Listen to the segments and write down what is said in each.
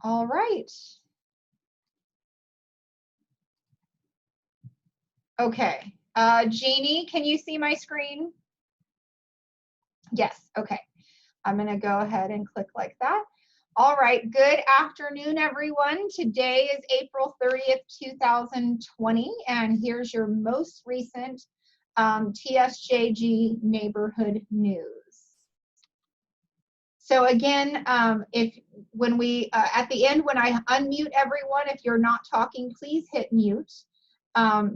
All right. Okay. Jeannie, can you see my screen? Yes. Okay. I'm going to go ahead and click like that. All right. Good afternoon, everyone. Today is April 30th, 2020, and here's your most recent TSJG neighborhood news. So again, when we at the end, when I unmute everyone, if you're not talking, please hit mute.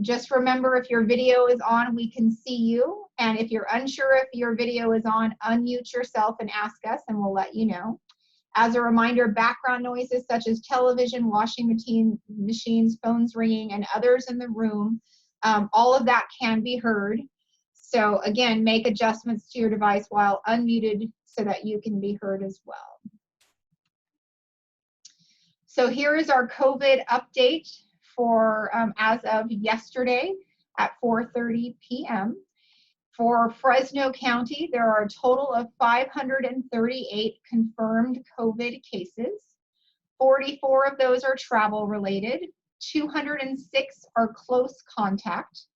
Just remember, if your video is on, we can see you. And if you're unsure if your video is on, unmute yourself and ask us, and we'll let you know. As a reminder, background noises such as television, washing machines, phones ringing, and others in the room, all of that can be heard. So again, make adjustments to your device while unmuted so that you can be heard as well. So here is our COVID update for as of yesterday at 4:30 p.m. For Fresno County, there are a total of 538 confirmed COVID cases. 44 of those are travel related, 206 are close contact,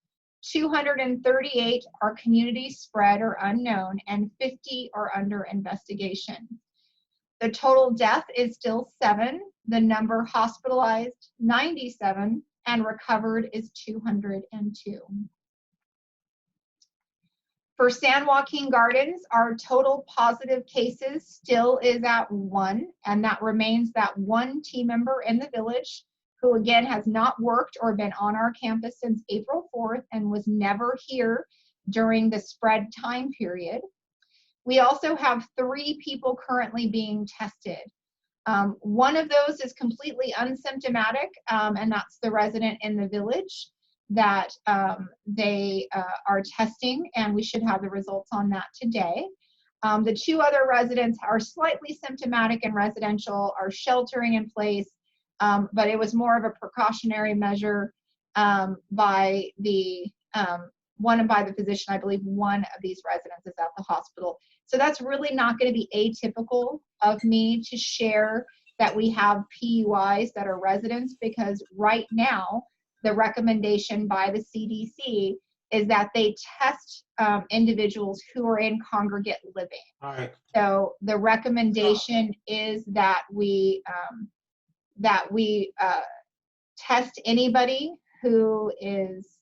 238 are community spread or unknown, and 50 are under investigation. The total death is still 7, the number hospitalized 97, and recovered is 202. For San Joaquin Gardens, our total positive cases still is at 1, and that remains that one team member in the village who again has not worked or been on our campus since April 4th and was never here during the spread time period. We also have 3 people currently being tested. One of those is completely unsymptomatic, and that's the resident in the village that they are testing, and we should have the results on that today. The 2 other residents are slightly symptomatic and residential, are sheltering in place, but it was more of a precautionary measure by the by the physician. I believe one of these residents is at the hospital. So that's really not going to be atypical of me to share that we have PUIs that are residents, because right now the recommendation by the CDC is that they test individuals who are in congregate living. All right. So the recommendation is that we test anybody who is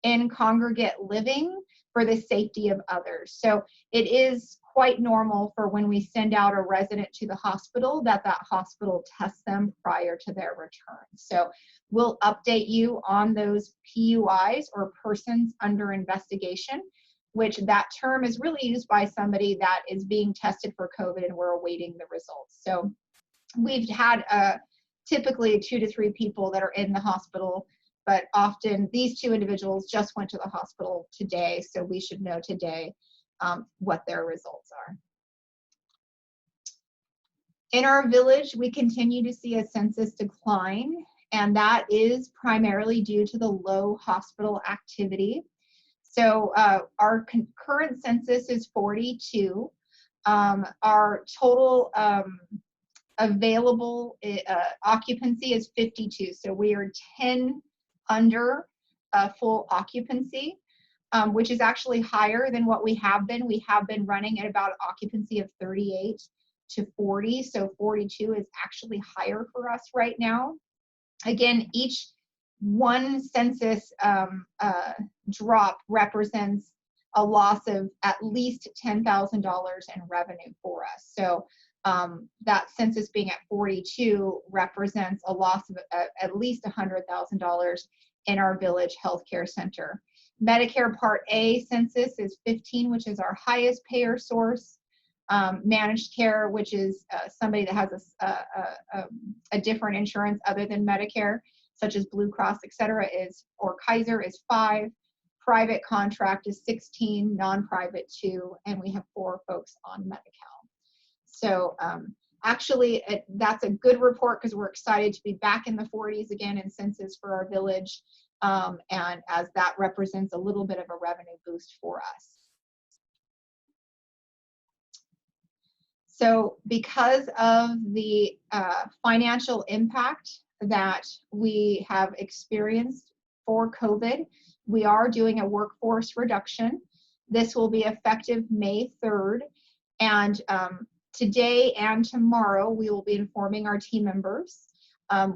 in congregate living for the safety of others. So it is quite normal for when we send out a resident to the hospital that that hospital tests them prior to their return. So we'll update you on those PUIs, or persons under investigation, which that term is really used by somebody that is being tested for COVID and we're awaiting the results. So we've had typically 2 to 3 people that are in the hospital, but often these 2 individuals just went to the hospital today, so we should know today what their results are. In our village, we continue to see a census decline, and that is primarily due to the low hospital activity. So our current census is 42. Our total available occupancy is 52. So we are 10 under full occupancy, which is actually higher than what we have been. We have been running at about occupancy of 38 to 40. So 42 is actually higher for us right now. Again, each one census drop represents a loss of at least $10,000 in revenue for us. So that census being at 42 represents a loss of at least $100,000 in our village healthcare center. Medicare Part A census is 15, which is our highest payer source. Managed care, which is somebody that has a different insurance other than Medicare, such as Blue Cross, et cetera, or Kaiser, is 5. Private contract is 16, non-private 2, and we have 4 folks on Medi-Cal. So actually, that's a good report, because we're excited to be back in the 40s again in census for our village, and as that represents a little bit of a revenue boost for us. So because of the financial impact that we have experienced for COVID, we are doing a workforce reduction. This will be effective May 3rd. And today and tomorrow, we will be informing our team members.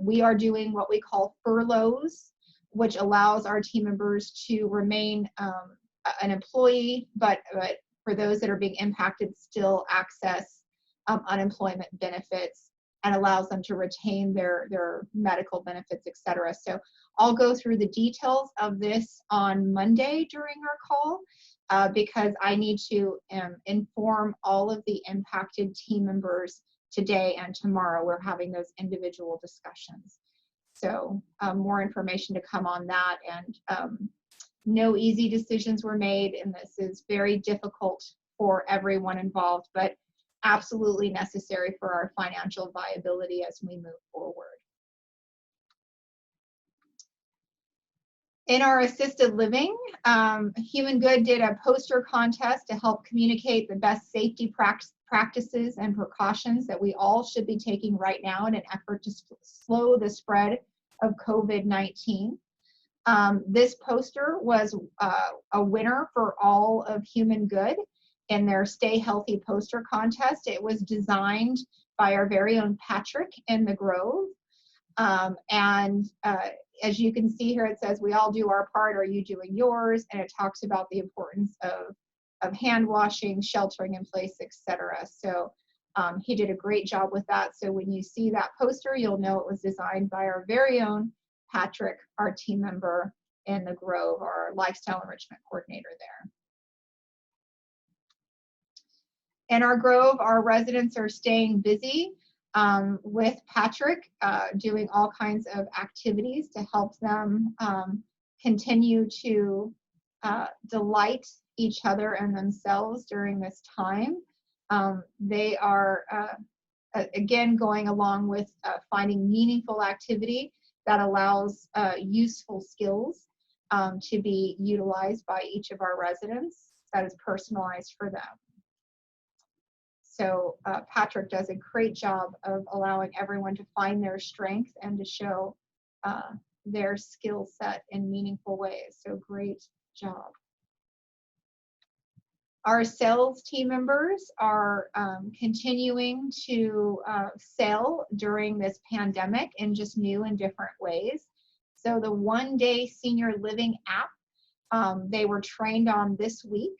We are doing what we call furloughs, which allows our team members to remain an employee, but for those that are being impacted, still access unemployment benefits, and allows them to retain their medical benefits, et cetera. So I'll go through the details of this on Monday during our call because I need to inform all of the impacted team members today and tomorrow. We're having those individual discussions. So more information to come on that, and no easy decisions were made, and this is very difficult for everyone involved, but absolutely necessary for our financial viability as we move forward. In our assisted living, Human Good did a poster contest to help communicate the best safety practices and precautions that we all should be taking right now in an effort to slow the spread of COVID-19. This poster was a winner for all of Human Good in their Stay Healthy poster contest. It was designed by our very own Patrick in the Grove. As you can see here, it says, "We all do our part, are you doing yours?" And it talks about the importance of hand washing, sheltering in place, etc. So he did a great job with that. So when you see that poster, you'll know it was designed by our very own Patrick, our team member in the Grove, our lifestyle enrichment coordinator there. In our Grove, our residents are staying busy with Patrick, doing all kinds of activities to help them continue to delight each other and themselves during this time. They are, again, going along with finding meaningful activity that allows useful skills to be utilized by each of our residents that is personalized for them. So Patrick does a great job of allowing everyone to find their strength and to show their skill set in meaningful ways. So great job. Our sales team members are continuing to sell during this pandemic in just new and different ways. So the One Day Senior Living app, they were trained on this week.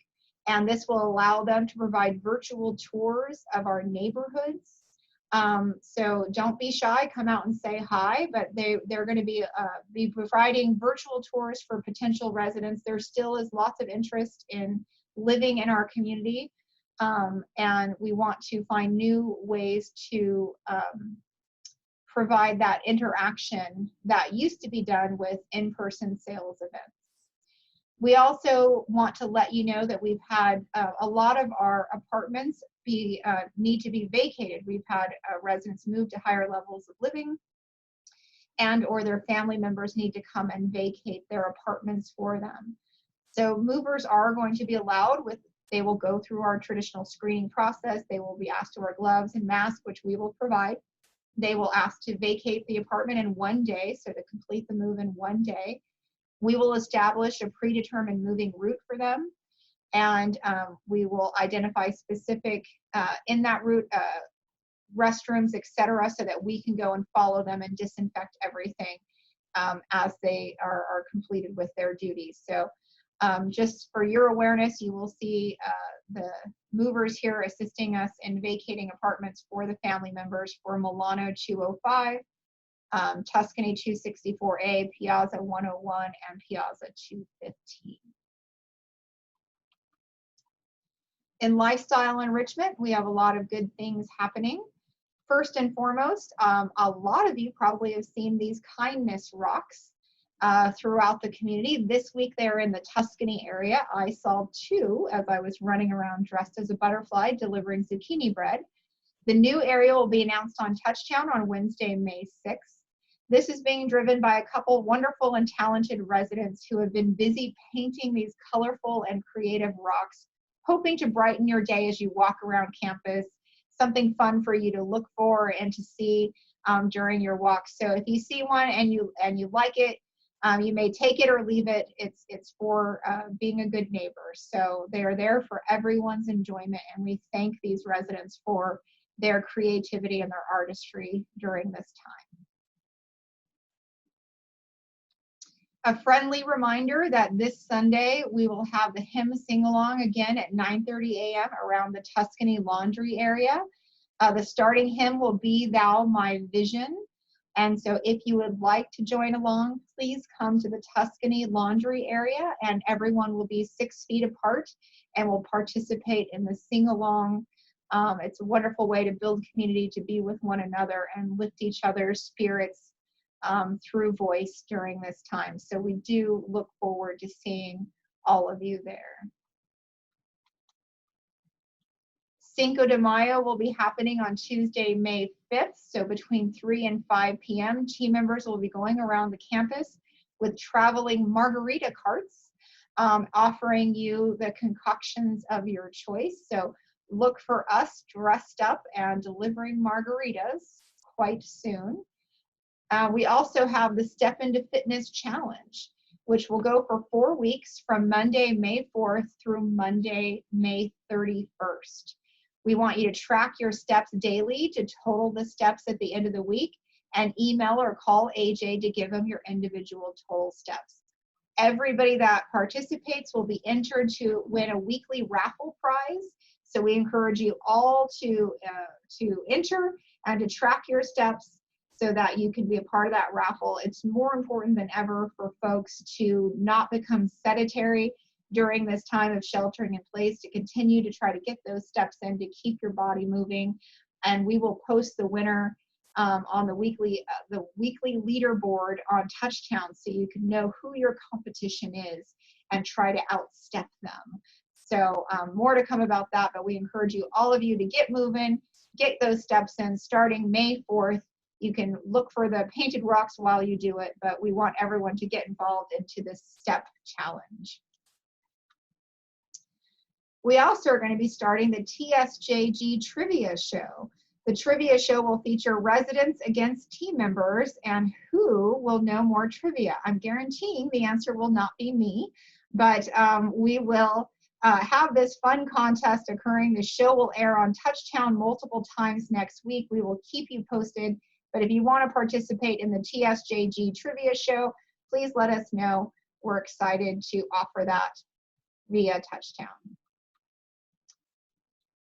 And this will allow them to provide virtual tours of our neighborhoods. So don't be shy, come out and say hi, but they're going to be providing virtual tours for potential residents. There still is lots of interest in living in our community, and we want to find new ways to provide that interaction that used to be done with in-person sales events. We also want to let you know that we've had a lot of our apartments need to be vacated. We've had residents move to higher levels of living, and or their family members need to come and vacate their apartments for them. So movers are going to be allowed they will go through our traditional screening process. They will be asked to wear gloves and masks, which we will provide. They will ask to vacate the apartment in 1 day, so to complete the move in 1 day. We will establish a predetermined moving route for them, and we will identify specific, in that route, restrooms, etc., so that we can go and follow them and disinfect everything as they are completed with their duties. So just for your awareness, you will see the movers here assisting us in vacating apartments for the family members for Milano 205, Tuscany 264A, Piazza 101, and Piazza 215. In lifestyle enrichment, we have a lot of good things happening. First and foremost, a lot of you probably have seen these kindness rocks throughout the community. This week they're in the Tuscany area. I saw 2 as I was running around dressed as a butterfly delivering zucchini bread. The new area will be announced on Touchtown on Wednesday, May 6th. This is being driven by a couple wonderful and talented residents who have been busy painting these colorful and creative rocks, hoping to brighten your day as you walk around campus, something fun for you to look for and to see during your walk. So if you see one and you like it, you may take it or leave it. It's for being a good neighbor. So they are there for everyone's enjoyment, and we thank these residents for their creativity and their artistry during this time. A friendly reminder that this Sunday we will have the hymn sing-along again at 9:30 a.m. around the Tuscany Laundry area. The starting hymn will be Thou My Vision. And so if you would like to join along, please come to the Tuscany Laundry area, and everyone will be 6 feet apart and will participate in the sing-along. It's a wonderful way to build community, to be with one another and lift each other's spirits through voice during this time. So we do look forward to seeing all of you there. Cinco de Mayo will be happening on Tuesday, May 5th. So between 3 and 5 p.m., team members will be going around the campus with traveling margarita carts, offering you the concoctions of your choice. So look for us dressed up and delivering margaritas quite soon. We also have the Step into Fitness Challenge, which will go for 4 weeks from Monday, May 4th through Monday, May 31st. We want you to track your steps daily to total the steps at the end of the week, and email or call AJ to give them your individual total steps. Everybody that participates will be entered to win a weekly raffle prize. So we encourage you all to enter and to track your steps so that you can be a part of that raffle. It's more important than ever for folks to not become sedentary during this time of sheltering in place, to continue to try to get those steps in, to keep your body moving. And we will post the winner on the weekly leaderboard on Touchtown, so you can know who your competition is and try to outstep them. So more to come about that, but we encourage all of you to get moving, get those steps in starting May 4th. You can look for the painted rocks while you do it, but we want everyone to get involved into this step challenge. We also are going to be starting the TSJG Trivia Show. The trivia show will feature residents against team members, and who will know more trivia? I'm guaranteeing the answer will not be me, but we will have this fun contest occurring. The show will air on Touchtown multiple times next week. We will keep you posted, but if you want to participate in the TSJG Trivia Show, please let us know. We're excited to offer that via Touchtown.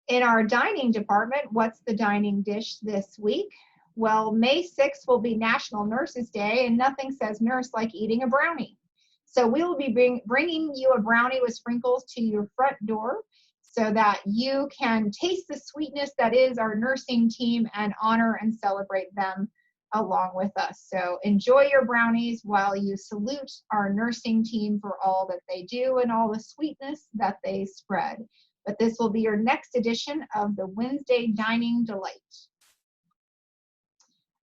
In our dining department, what's the dining dish this week? Well, May 6th will be National Nurses Day, and nothing says nurse like eating a brownie. So we will be bringing you a brownie with sprinkles to your front door so that you can taste the sweetness that is our nursing team and honor and celebrate them along with us. So enjoy your brownies while you salute our nursing team for all that they do and all the sweetness that they spread. But this will be your next edition of the Wednesday Dining Delight.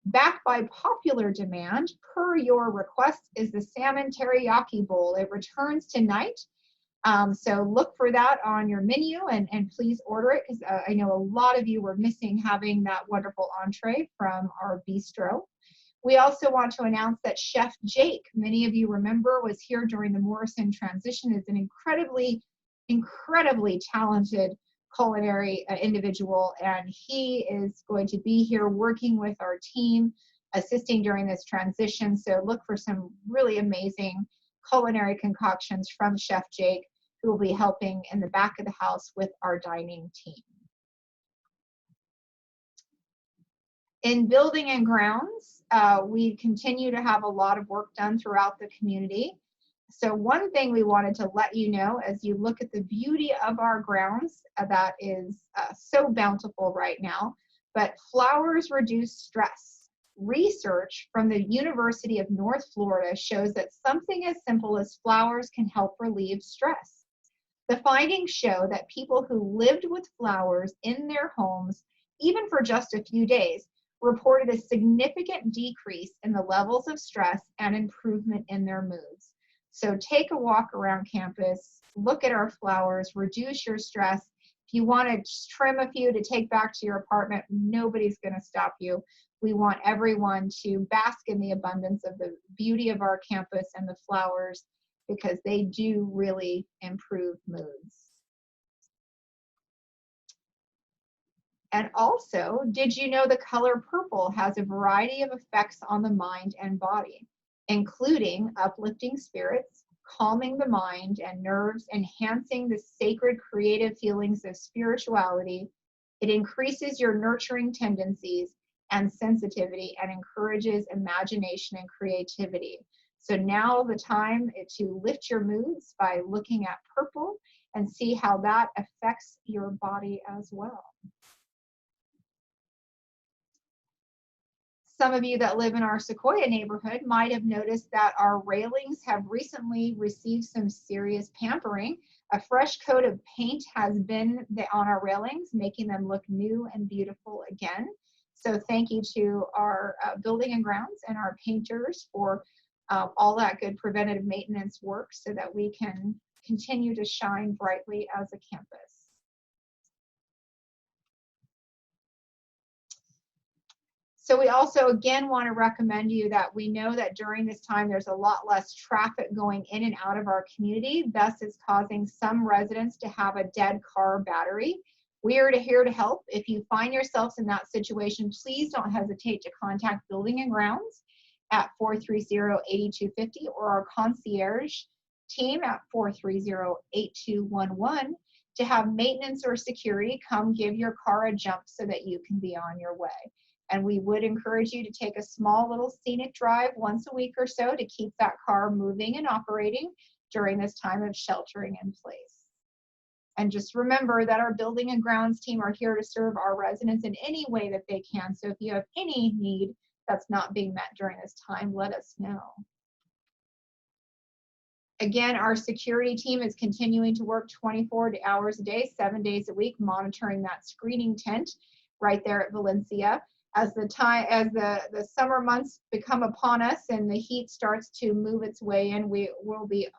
Back by popular demand, per your request, is the Salmon Teriyaki Bowl. It returns tonight, so look for that on your menu and please order it, because I know a lot of you were missing having that wonderful entree from our bistro. We also want to announce that Chef Jake, many of you remember, was here during the Morrison transition, is an incredibly talented culinary individual, and he is going to be here working with our team, assisting during this transition. So look for some really amazing culinary concoctions from Chef Jake, who will be helping in the back of the house with our dining team. In building and grounds, we continue to have a lot of work done throughout the community. So one thing we wanted to let you know, as you look at the beauty of our grounds that is so bountiful right now, but flowers reduce stress. Research from the University of North Florida shows that something as simple as flowers can help relieve stress. The findings show that people who lived with flowers in their homes, even for just a few days, reported a significant decrease in the levels of stress and improvement in their moods. So take a walk around campus, look at our flowers, reduce your stress, If you want to trim a few to take back to your apartment, nobody's going to stop you. We want everyone to bask in the abundance of the beauty of our campus and the flowers, because they do really improve moods. And also, did you know the color purple has a variety of effects on the mind and body, including uplifting spirits, calming the mind and nerves, enhancing the sacred creative feelings of spirituality. It increases your nurturing tendencies and sensitivity and encourages imagination and creativity. So now the time to lift your moods by looking at purple and see how that affects your body as well. Some of you that live in our Sequoia neighborhood might have noticed that our railings have recently received some serious pampering. A fresh coat of paint has been on our railings, making them look new and beautiful again. So thank you to our building and grounds and our painters for all that good preventative maintenance work so that we can continue to shine brightly as a campus. So we also, again, want to recommend you that we know that during this time, there's a lot less traffic going in and out of our community. Thus, it's causing some residents to have a dead car battery. We are here to help. If you find yourselves in that situation, please don't hesitate to contact Building and Grounds at 430-8250 or our concierge team at 430-8211 to have maintenance or security come give your car a jump so that you can be on your way. And we would encourage you to take a small little scenic drive once a week or so to keep that car moving and operating during this time of sheltering in place. And just remember that our Building and Grounds team are here to serve our residents in any way that they can. So if you have any need that's not being met during this time, let us know. Again, our security team is continuing to work 24 hours a day, 7 days a week, monitoring that screening tent right there at Valencia. As the summer months become upon us and the heat starts to move its way in, we will be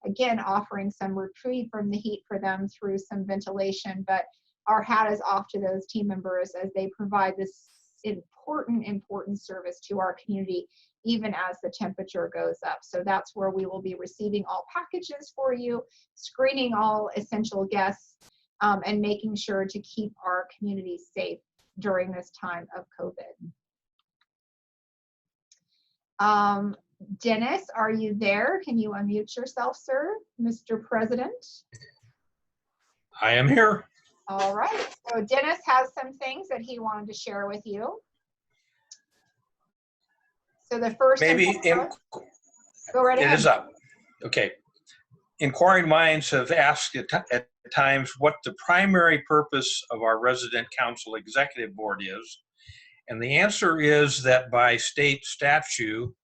again offering some reprieve from the heat for them through some ventilation. But our hat is off to those team members as they provide this important service to our community, even as the temperature goes up. So that's where we will be receiving all packages for you, screening all essential guests, and making sure to keep our community safe during this time of COVID. Dennis, are you there? Can you unmute yourself, sir, Mr. President? I am here. All right. So Dennis has some things that he wanted to share with you. So the first, go right ahead. It is up. Okay. Inquiring minds have asked at times what the primary purpose of our resident council executive board is. And the answer is that by state statute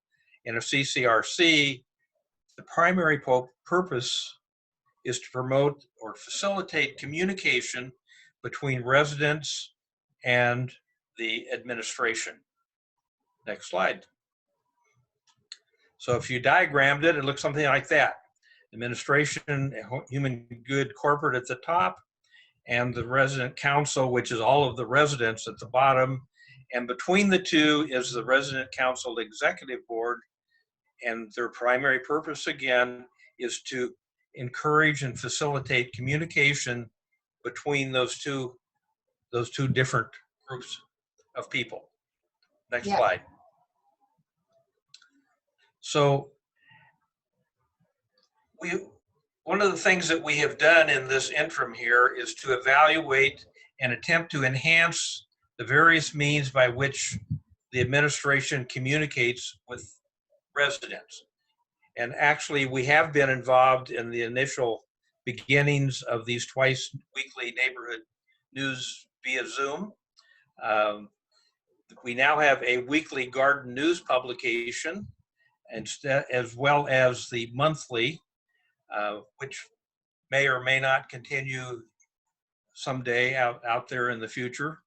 and of CCRC, the primary purpose is to promote or facilitate communication between residents and the administration. Next slide. So if you diagrammed it, it looks something like that. Administration, human good corporate at the top, and the resident council, which is all of the residents at the bottom. And between the two is the resident council executive board. And their primary purpose, again, is to encourage and facilitate communication between those two different groups of people. Next slide. So one of the things that we have done in this interim here is to evaluate and attempt to enhance the various means by which the administration communicates with residents. And actually, we have been involved in the initial beginnings of these twice weekly neighborhood news via Zoom. We now have a weekly garden news publication, as well as the monthly, which may or may not continue someday out there in the future.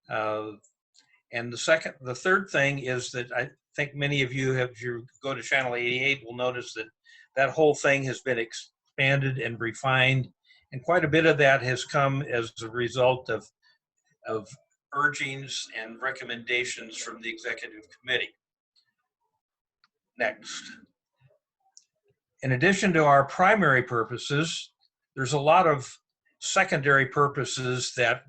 And the third thing is that I think many of you, if you go to Channel 88, will notice that that whole thing has been expanded and refined And quite a bit of that has come as a result of urgings and recommendations from the executive committee. Next. In addition to our primary purposes, there's a lot of secondary purposes that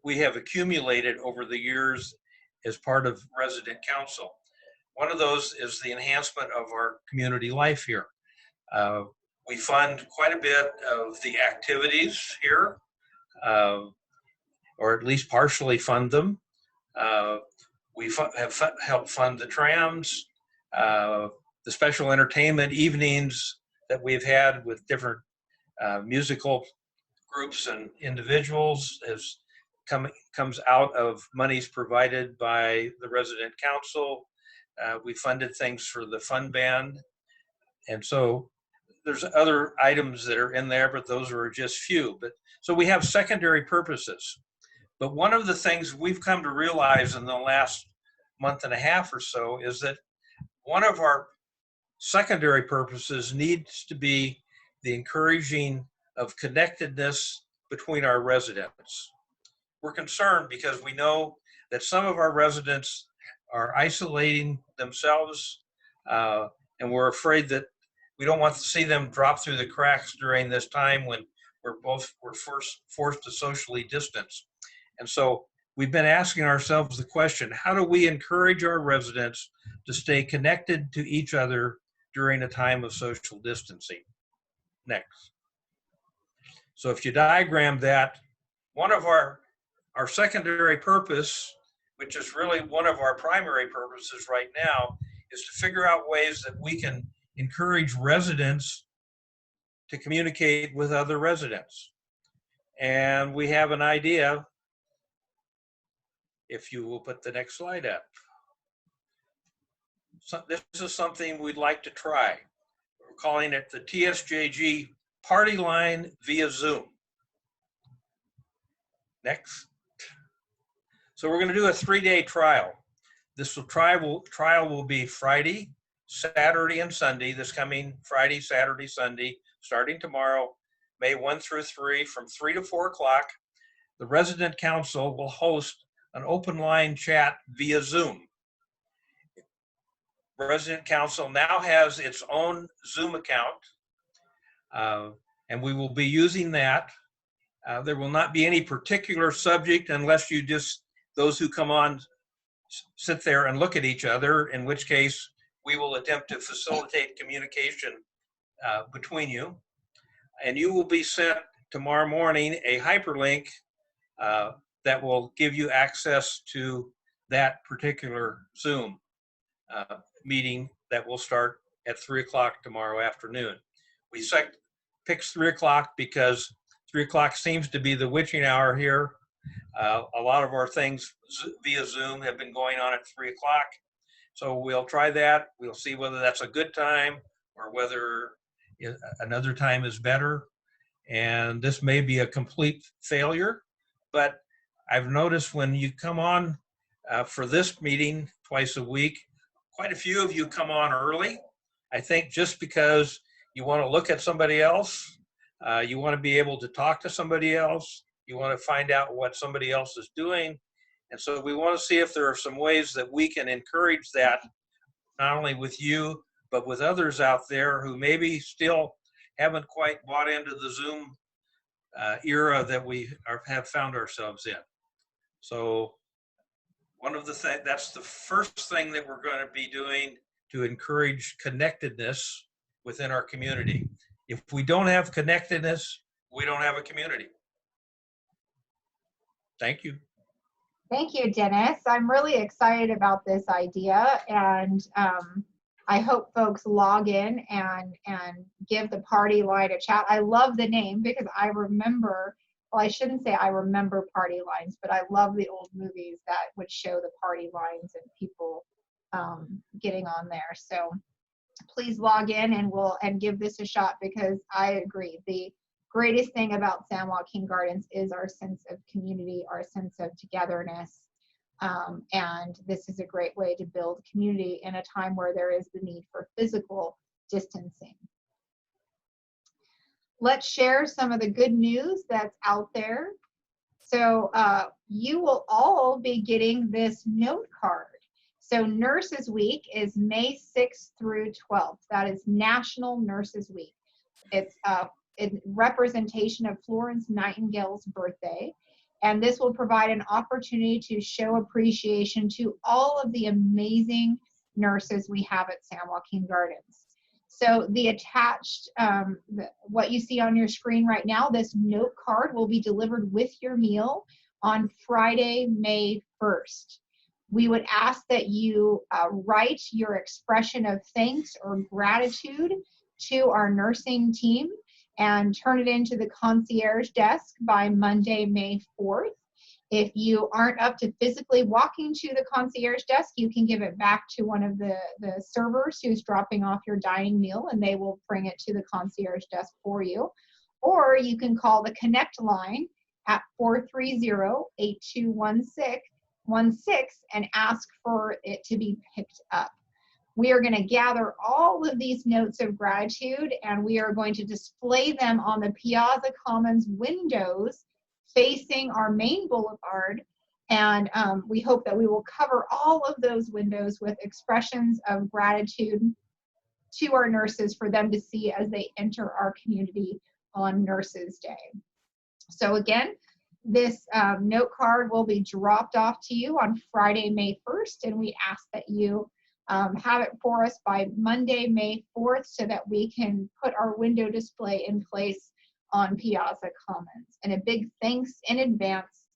we have accumulated over the years as part of resident council. One of those is the enhancement of our community life here. We fund quite a bit of the activities here, or at least partially fund them. We have helped fund the trams, the special entertainment evenings that we've had with different musical groups and individuals comes out of monies provided by the resident council. We funded things for the fun band. And so there's other items that are in there, but those are just few. So we have secondary purposes. But one of the things we've come to realize in the last month and a half or so is that one of our secondary purposes needs to be the encouraging of connectedness between our residents. We're concerned because we know that some of our residents are isolating themselves, and we're afraid that we don't want to see them drop through the cracks during this time when we're forced to socially distance. And so we've been asking ourselves the question, how do we encourage our residents to stay connected to each other during a time of social distancing? Next. So if you diagram that, one of our secondary purpose, which is really one of our primary purposes right now, is to figure out ways that we can encourage residents to communicate with other residents. And we have an idea, if you will put the next slide up. So this is something we'd like to try. We're calling it the TSJG Party Line via Zoom. Next. So we're going to do a 3-day trial. This trial will be Friday, Saturday, and Sunday. This coming Friday, Saturday, Sunday, starting tomorrow, May 1 through 3, from 3 to 4 o'clock. The resident council will host an open line chat via Zoom. Resident council now has its own Zoom account, and we will be using that. There will not be any particular subject unless you just, those who come on, sit there and look at each other, in which case we will attempt to facilitate communication between you. And you will be sent tomorrow morning a hyperlink that will give you access to that particular Zoom meeting that will start at 3 o'clock tomorrow afternoon. We picked 3 o'clock because 3 o'clock seems to be the witching hour here. A lot of our things via Zoom have been going on at 3 o'clock. So we'll try that. We'll see whether that's a good time or whether another time is better. And this may be a complete failure, but I've noticed when you come on for this meeting twice a week, quite a few of you come on early. I think just because you want to look at somebody else, you want to be able to talk to somebody else, you want to find out what somebody else is doing. And so we want to see if there are some ways that we can encourage that, not only with you, but with others out there who maybe still haven't quite bought into the Zoom era that we have found ourselves in. So one of the things, that's the first thing that we're going to be doing to encourage connectedness within our community. If we don't have connectedness, we don't have a community. Thank you. Thank you, Dennis. I'm really excited about this idea, and I hope folks log in and give the Party Line a chat. I love the name because I remember, well, I shouldn't say I remember party lines, but I love the old movies that would show the party lines and people getting on there. So please log in and give this a shot, because I agree. The greatest thing about San Joaquin Gardens is our sense of community, our sense of togetherness. And this is a great way to build community in a time where there is the need for physical distancing. let's share some of the good news that's out there. So you will all be getting this note card. So Nurses Week is May 6th through 12th. That is National Nurses Week. It's in representation of Florence Nightingale's birthday. And this will provide an opportunity to show appreciation to all of the amazing nurses we have at San Joaquin Gardens. So the attached, what you see on your screen right now, this note card will be delivered with your meal on Friday, May 1st. We would ask that you write your expression of thanks or gratitude to our nursing team and turn it into the concierge desk by Monday, May 4th. If you aren't up to physically walking to the concierge desk, you can give it back to one of the servers who's dropping off your dining meal, and they will bring it to the concierge desk for you. Or you can call the Connect line at 430-8216 and ask for it to be picked up. We are going to gather all of these notes of gratitude, and we are going to display them on the Piazza Commons windows facing our main boulevard. And we hope that we will cover all of those windows with expressions of gratitude to our nurses for them to see as they enter our community on Nurses Day. So again, this note card will be dropped off to you on Friday, May 1st, and we ask that you have it for us by Monday, May 4th, so that we can put our window display in place on Piazza Commons. And a big thanks in advance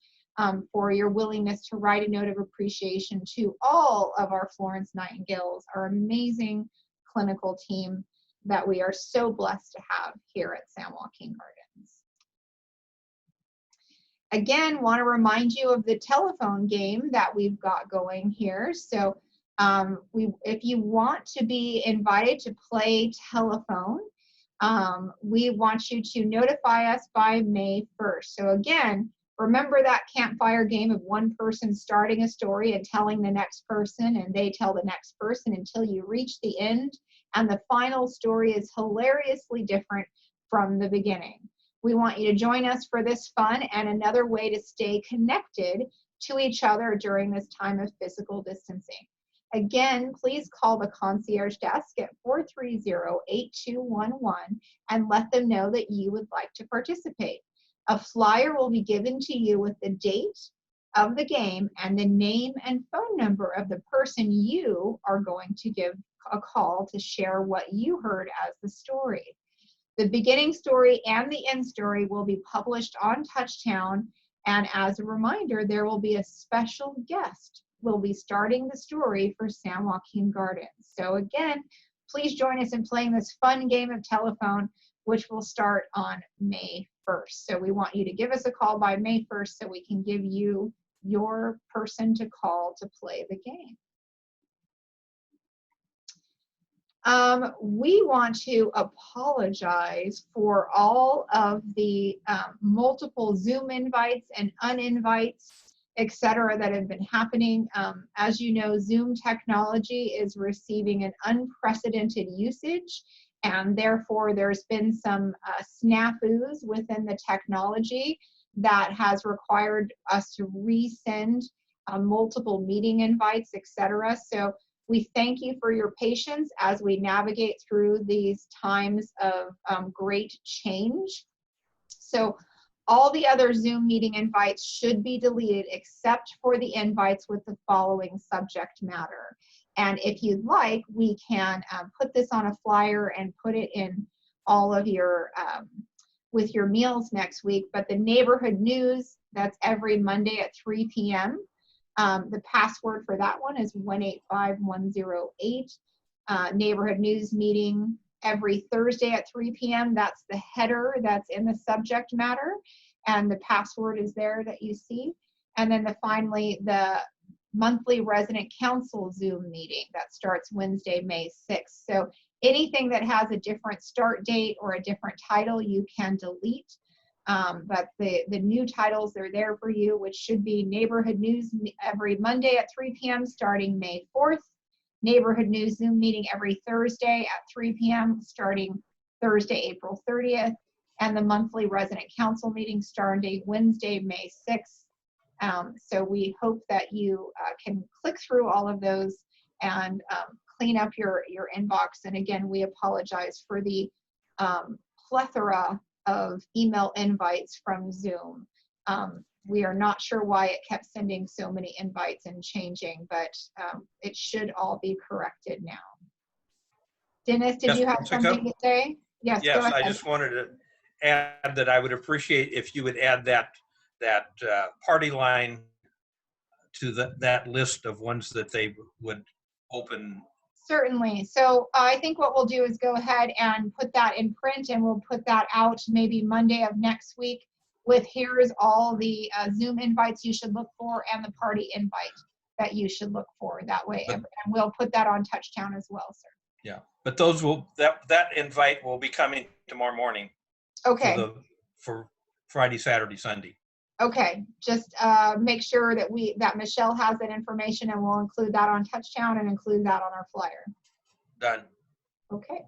for your willingness to write a note of appreciation to all of our Florence Nightingales, our amazing clinical team that we are so blessed to have here at San Joaquin Gardens. Again, want to remind you of the telephone game that we've got going here. So if you want to be invited to play telephone, we want you to notify us by May 1st. So again, remember that campfire game of one person starting a story and telling the next person, and they tell the next person until you reach the end, and the final story is hilariously different from the beginning. We want you to join us for this fun and another way to stay connected to each other during this time of physical distancing. Again, please call the concierge desk at 430-8211 and let them know that you would like to participate. A flyer will be given to you with the date of the game and the name and phone number of the person you are going to give a call to share what you heard as the story. The beginning story and the end story will be published on Touchtown, and as a reminder, there will be a special guest will be starting the story for San Joaquin Gardens. So again, please join us in playing this fun game of telephone, which will start on May 1st. So we want you to give us a call by May 1st so we can give you your person to call to play the game. We want to apologize for all of the multiple Zoom invites and uninvites, etc., that have been happening. As you know, Zoom technology is receiving an unprecedented usage, and therefore there's been some snafus within the technology that has required us to resend multiple meeting invites, etc. So we thank you for your patience as we navigate through these times of great change. So all the other Zoom meeting invites should be deleted except for the invites with the following subject matter. And if you'd like, we can put this on a flyer and put it in all of your, with your meals next week. But the neighborhood news, that's every Monday at 3 p.m. The password for that one is 185108. Neighborhood news meeting every Thursday at 3 p.m. That's the header that's in the subject matter, and the password is there that you see. And then finally, the monthly resident council Zoom meeting that starts Wednesday, May 6th. So anything that has a different start date or a different title, you can delete. But the new titles, they're there for you, which should be neighborhood news every Monday at 3 p.m. starting May 4th. Neighborhood news Zoom meeting every Thursday at 3 p.m. starting Thursday, April 30th. and the monthly resident council meeting starting Wednesday, May 6th. So we hope that you can click through all of those and clean up your inbox. And again, we apologize for the plethora of email invites from Zoom. We are not sure why it kept sending so many invites and changing, but it should all be corrected now. Dennis, did you have something to say? Yes, yes, go ahead. I just wanted to add that I would appreciate if you would add that party line to that list of ones that they would open. Certainly. So I think what we'll do is go ahead and put that in print, and we'll put that out maybe Monday of next week with here's all the Zoom invites you should look for and the party invite that you should look for that way. And we'll put that on Touchtown as well, sir. Yeah, but those will, that invite will be coming tomorrow morning. Okay. For Friday, Saturday, Sunday. Okay, just make sure that Michelle has that information, and we'll include that on Touchtown and include that on our flyer. Done. Okay.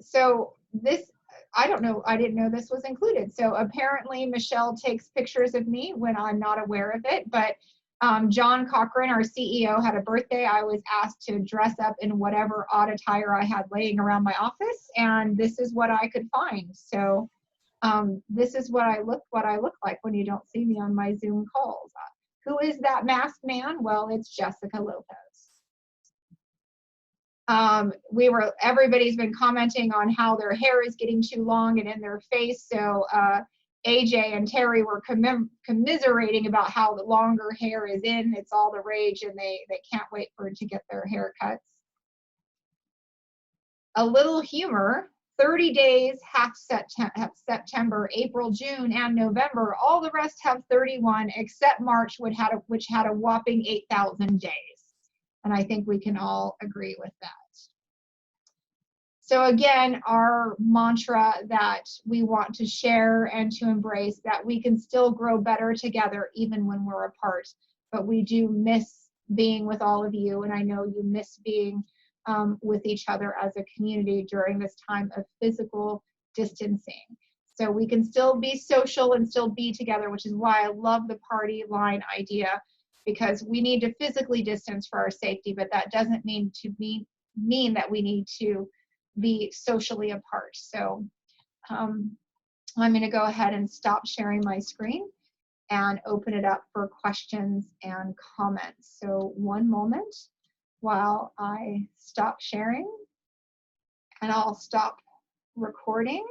So this, I don't know, I didn't know this was included. So apparently Michelle takes pictures of me when I'm not aware of it, but John Cochran, our CEO, had a birthday. I was asked to dress up in whatever odd attire I had laying around my office, and this is what I could find. So this is what I look like when you don't see me on my Zoom calls. Who is that masked man? Well, it's Jessica Lopez. Everybody's been commenting on how their hair is getting too long and in their face. So AJ and Terry were commiserating about how the longer hair is in. It's all the rage, and they can't wait for it to get their haircuts. A little humor. 30 days, half September, April, June, and November. All the rest have 31 except March, which had a whopping 8,000 days. And I think we can all agree with that. So again, our mantra that we want to share and to embrace, that we can still grow better together even when we're apart. But we do miss being with all of you, and I know you miss being with each other as a community during this time of physical distancing. So we can still be social and still be together, which is why I love the party line idea, because we need to physically distance for our safety, but that doesn't mean that we need to be socially apart. So I'm going to go ahead and stop sharing my screen and open it up for questions and comments. So one moment while I stop sharing, and I'll stop recording.